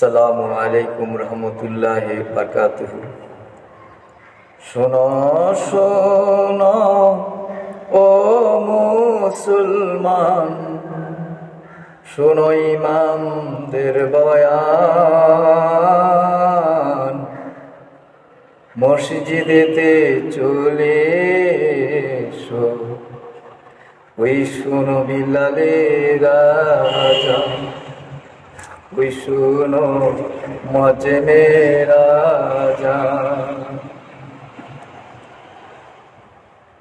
আসসালামু আলাইকুম রহমতুল্লাহি বারাকাতুহু। শোনো শোনো ও মুসলমান, শোনো ইমামদের বয়ান। মসজিদেতে চলে এসো, ওই শোনো বিলালের আযান, ওই শোনো মুয়াজ্জিনের আযান।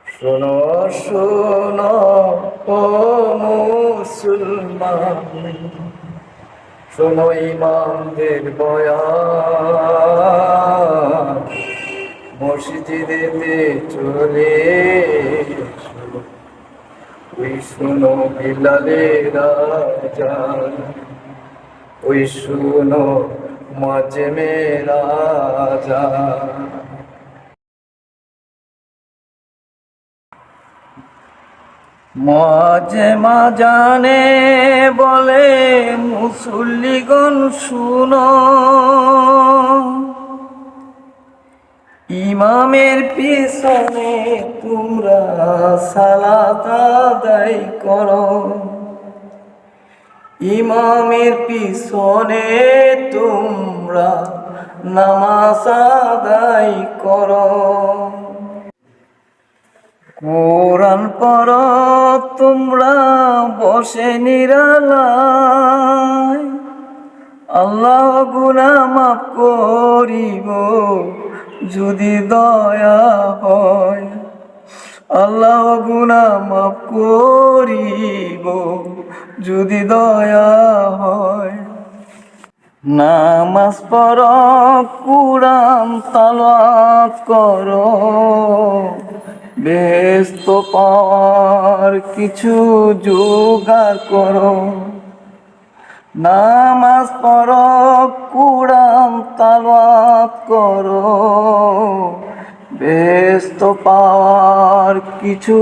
শোনো শোনো ও মুসলমান, শোনো ইমামদের বয়ান। মসজিদেতে চলে এসো, ওই শোনো বিলালের আযান, ওই শোনো মুয়াজ্জিনের আযান। মুয়াজ্জিম আযানে বলে, মুসল্লিগণ শুনো, ইমামের পিছনে তোমরা সালাত আদায় করো, ইমামের পিছনে তোমরা নামাজ আদায় করো। কোরআন পড়ো তোমরা বসে নিরালায়, আল্লাহ গুনাহ মাফ করিব যদি দয়া হয়, আল্লাহ গুনাহ মাফ করিব যদি দয়া হয়। নামাজ পড়ো, কুরআন তালাওয়াত করো, বেহেশত পাওয়ার কিছু জোগাড় করো। নামাজ পড়ো, কুরআন তালাওয়াত করো, বেহেশত পাওয়ার কিছু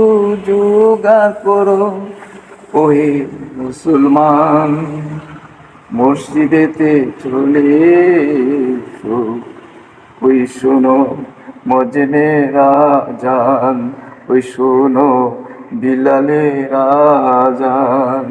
জোগাড় করো। ওহে মুসলমান, মসজিদেতে চলে এসো, ওই শোনো মুয়াজ্জিনের আযান, ওই শোনো বিলালের আযান।